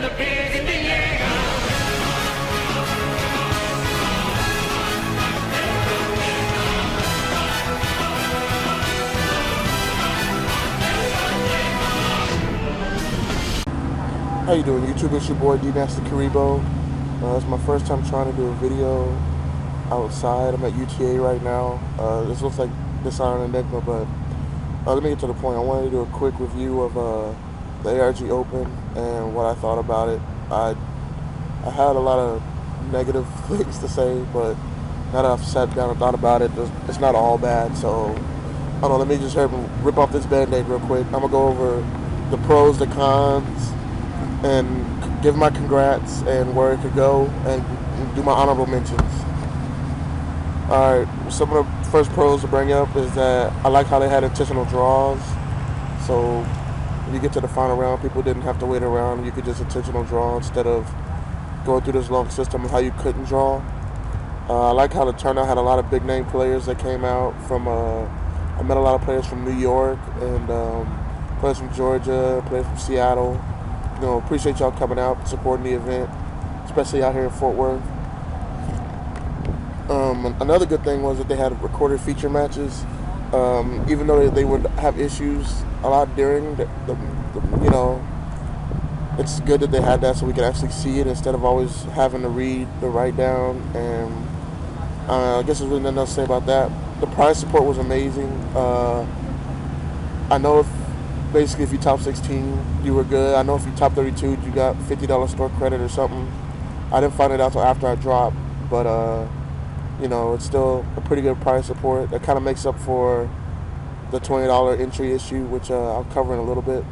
How you doing, YouTube? It's your boy D-Nasty Karibo. It's my first time trying to do a video outside. I'm at UTA right now. This looks like Dishonored Enigma, but let me get to the point. I wanted to do a quick review of the ARG Open and what I thought about it. I had a lot of negative things to say, but now that I've sat down and thought about it, it's not all bad. So, I don't know, let me just rip off this band-aid real quick. I'm going to go over the pros, the cons, and give my congrats and where it could go, and do my honorable mentions. Alright, some of the first pros to bring up is that I like how they had intentional draws. So when you get to the final round, people didn't have to wait around. You could just intentional draw instead of going through this long system of how you couldn't draw. I like how the turnout had a lot of big name players that came out from I met a lot of players from New York and players from Georgia, players from Seattle. You know, appreciate y'all coming out, supporting the event, especially out here in Fort Worth. Another good thing was that they had recorded feature matches. Even though they would have issues a lot during the you know, it's good that they had that so we could actually see it instead of always having to read the write down. And I guess there's really nothing else to say about that. The prize support was amazing. I know basically if you top 16 you were good. I know if you top 32 you got $50 store credit or something. I didn't find it out until after I dropped, but you know, it's still a pretty good prize support. That kind of makes up for the $20 entry issue, which I'll cover in a little bit.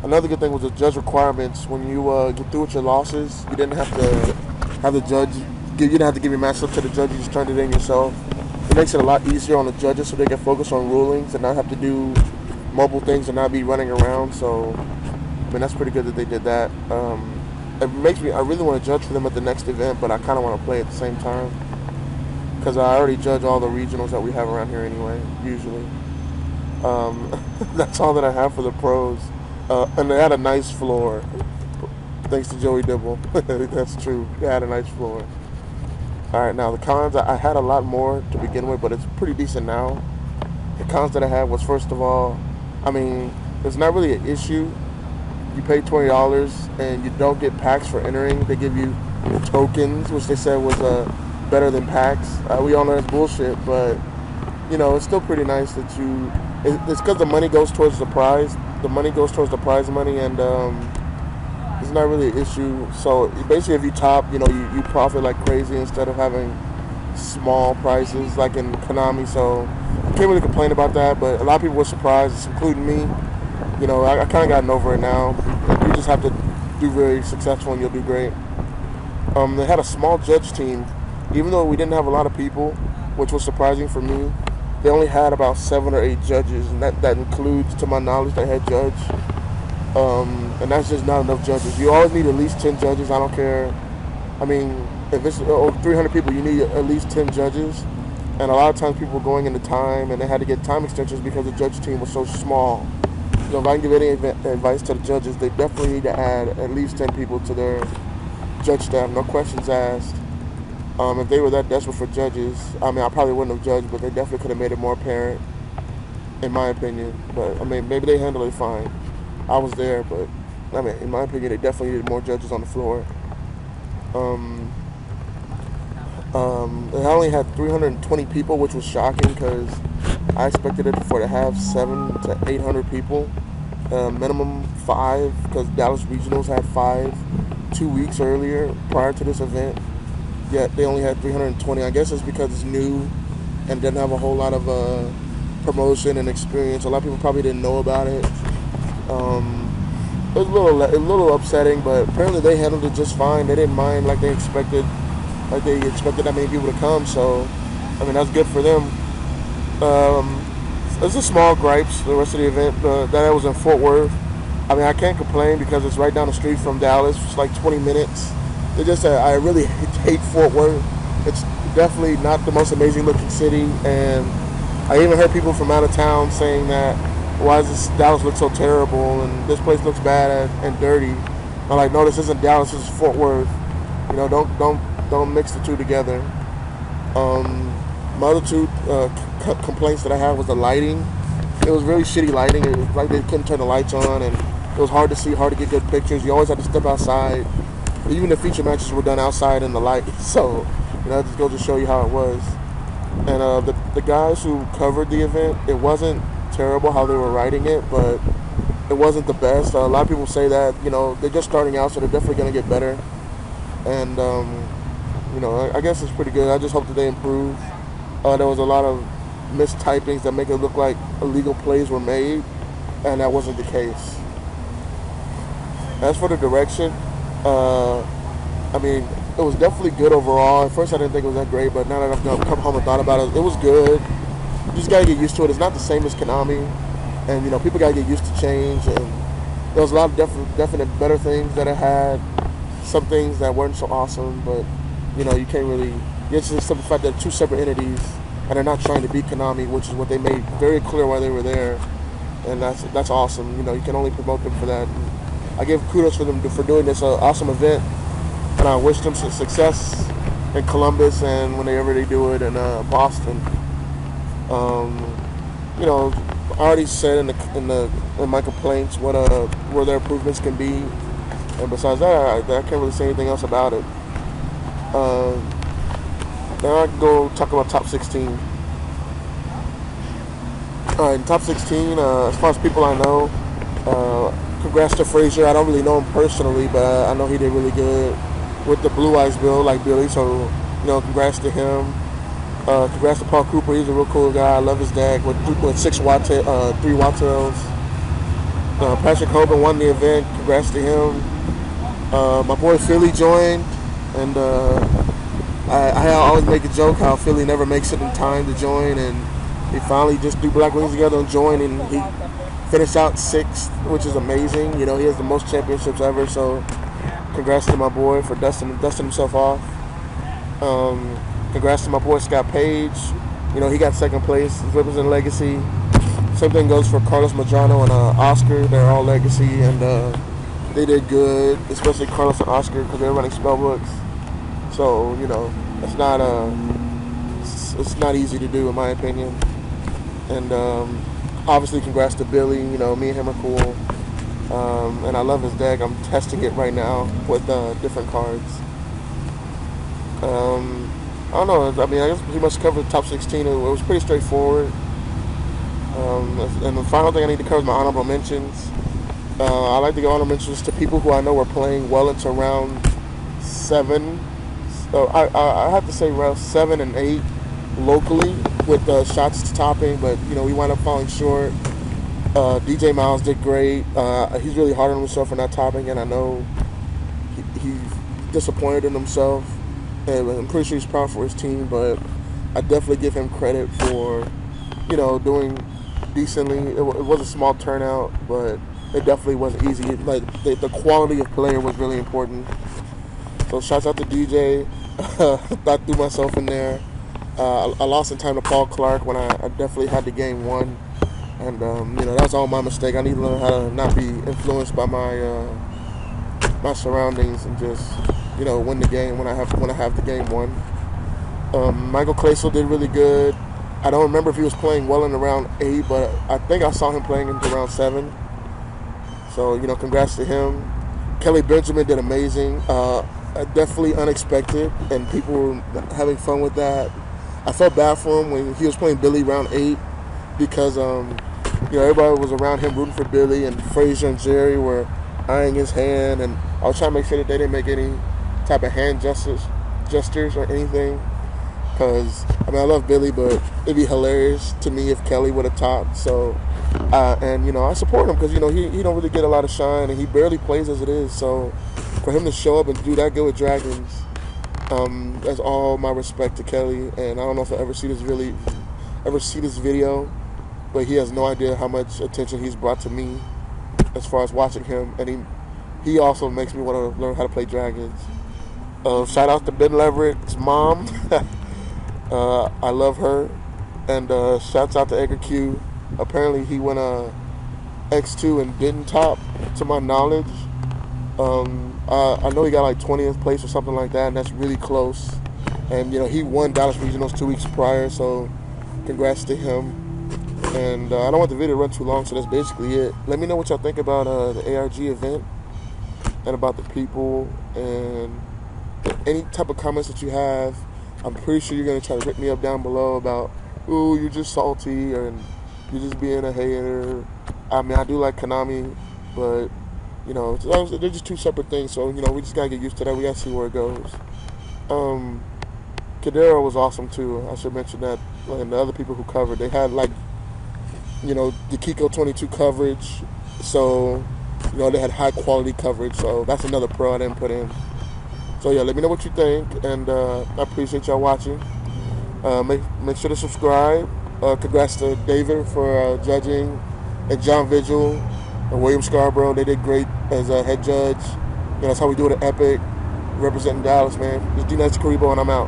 Another good thing was the judge requirements. When you get through with your losses, you didn't have to have the judge you didn't have to give your match up to the judge. You just turned it in yourself. It makes it a lot easier on the judges so they can focus on rulings and not have to do mobile things and not be running around. So, I mean, that's pretty good that they did that. It makes me, I really want to judge for them at the next event, but I kind of want to play at the same time because I already judge all the regionals that we have around here anyway, usually. That's all that I have for the pros. And they had a nice floor, thanks to Joey Dibble. That's true. They had a nice floor. Alright, now the cons, I had a lot more to begin with, but it's pretty decent now. The cons that I had was, first of all, I mean, it's not really an issue. You pay $20 and you don't get packs for entering. They give you tokens, which they said was better than packs. We all know that's bullshit, but you know, it's still pretty nice that it's because the money goes towards the prize. The money goes towards the prize money, and it's not really an issue. So basically, if you top, you know, you profit like crazy instead of having small prizes like in Konami. So I can't really complain about that, but a lot of people were surprised, including me. You know, I kind of gotten over it now. You just have to do very successful and you'll do great. They had a small judge team. Even though we didn't have a lot of people, which was surprising for me, they only had about 7 or 8 judges, and that includes, to my knowledge, the head judge. And that's just not enough judges. You always need at least 10 judges. I don't care. I mean, if it's 300 people, you need at least 10 judges. And a lot of times people were going into time, and they had to get time extensions because the judge team was so small. So if I can give any advice to the judges, they definitely need to add at least 10 people to their judge staff, no questions asked. If they were that desperate for judges, I mean, I probably wouldn't have judged, but they definitely could have made it more apparent, in my opinion. But, I mean, maybe they handled it fine. I was there, but, I mean, in my opinion, they definitely needed more judges on the floor. They only had 320 people, which was shocking because I expected it to have 700 to 800 people. Minimum 5, because Dallas Regionals had 5 2 weeks earlier prior to this event. Yet they only had 320. I guess it's because it's new and didn't have a whole lot of promotion and experience. A lot of people probably didn't know about it. It was a little upsetting, but apparently they handled it just fine. They didn't mind like they expected that many people to come. So, I mean, that's good for them. There's a small gripes the rest of the event. That was in Fort Worth. I mean, I can't complain because it's right down the street from Dallas. It's like 20 minutes. They just I really hate Fort Worth. It's definitely not the most amazing looking city, and I even heard people from out of town saying that why does this Dallas look so terrible and this place looks bad and dirty? I'm like, no, this isn't Dallas, this is Fort Worth. You know, don't mix the two together. My other two complaints that I had was the lighting. It was really shitty lighting. It was like they couldn't turn the lights on, and it was hard to see, hard to get good pictures. You always had to step outside. Even the feature matches were done outside in the light, so that just goes to show you how it was. And the guys who covered the event, it wasn't terrible how they were writing it, but it wasn't the best. A lot of people say that they're just starting out, so they're definitely going to get better. And I guess it's pretty good. I just hope that they improve. There was a lot of mistypings that make it look like illegal plays were made, and that wasn't the case. As for the direction, it was definitely good overall. At first I didn't think it was that great, but now that I've come home and thought about it, it was good. You just gotta get used to it. It's not the same as Konami, and people gotta get used to change. And there was a lot of definite better things that it had. Some things that weren't so awesome, but you can't really. It's just the fact that two separate entities, and they're not trying to beat Konami, which is what they made very clear while they were there, and that's awesome. You can only promote them for that. And I give kudos for them for doing this awesome event, and I wish them success in Columbus and whenever they do it in Boston. I already said in my complaints where their improvements can be, and besides that, I can't really say anything else about it. Now I can go talk about top 16. Alright, in top 16, as far as people I know, congrats to Frazier. I don't really know him personally, but I know he did really good with the Blue Eyes build like Billy, so congrats to him. Congrats to Paul Cooper. He's a real cool guy. I love his deck with 3 Wattails. Patrick Hoban won the event. Congrats to him. My boy Philly joined, and I always make a joke how Philly never makes it in time to join, and he finally just threw Black Wings together and joined, and he finished out 6th, which is amazing. He has the most championships ever, so congrats to my boy for dusting himself off. Congrats to my boy Scott Page. He got 2nd place. He's representing Legacy. Same thing goes for Carlos Madrano and Oscar. They're all Legacy, and they did good, especially Carlos and Oscar because they're running spellbooks. So it's not easy to do in my opinion. And obviously congrats to Billy. Me and him are cool. And I love his deck. I'm testing it right now with different cards. I don't know. I guess pretty much covered the top 16. It was pretty straightforward. And the final thing I need to cover is my honorable mentions. I like to give honorable mentions to people who I know are playing well into round 7. So I have to say round 7 and 8 locally with shots to topping, but we wound up falling short. DJ Miles did great. He's really hard on himself for not topping, and I know he's disappointed in himself. And I'm pretty sure he's proud for his team, but I definitely give him credit for doing decently. It was a small turnout, but it definitely wasn't easy. Like the quality of player was really important. So shouts out to DJ. I threw myself in there. I lost in time to Paul Clark when I definitely had the game won, and that was all my mistake. I need to learn how to not be influenced by my surroundings and just win the game when I have the game won. Michael Claesel did really good. I don't remember if he was playing well in round 8, but I think I saw him playing into round 7. So congrats to him. Kelly Benjamin did amazing. Definitely unexpected, and people were having fun with that. I felt bad for him when he was playing Billy round 8 because everybody was around him rooting for Billy, and Frazier and Jerry were eyeing his hand, and I was trying to make sure that they didn't make any type of hand gestures or anything, because I love Billy, but it'd be hilarious to me if Kelly would have topped. So and I support him because he don't really get a lot of shine, and he barely plays as it is. So for him to show up and do that good with Dragons, that's all my respect to Kelly. And I don't know if I'll ever see this video, but he has no idea how much attention he's brought to me as far as watching him, and he also makes me want to learn how to play Dragons. Shout out to Ben Leverett's mom. I love her. And shouts out to Edgar Q. Apparently he went X2 and didn't top, to my knowledge. I know he got like 20th place or something like that, and that's really close. And he won Dallas Regionals 2 weeks prior, so congrats to him. And I don't want the video to run too long, so that's basically it. Let me know what y'all think about the ARG event and about the people, and any type of comments that you have. I'm pretty sure you're gonna try to rip me up down below about, ooh, you're just salty or you're just being a hater. I mean, I do like Konami, but they're just two separate things. So we just gotta get used to that. We gotta see where it goes. Cadero was awesome too. I should mention that. And the other people who covered, they had like the Kiko 22 coverage. So they had high quality coverage. So that's another pro I didn't put in. So yeah, let me know what you think, and I appreciate y'all watching. Make sure to subscribe. Congrats to David for judging, and John Vigil and William Scarborough. They did great as a head judge. That's how we do it at Epic, representing Dallas, man. It's D-Nice Karibo, and I'm out.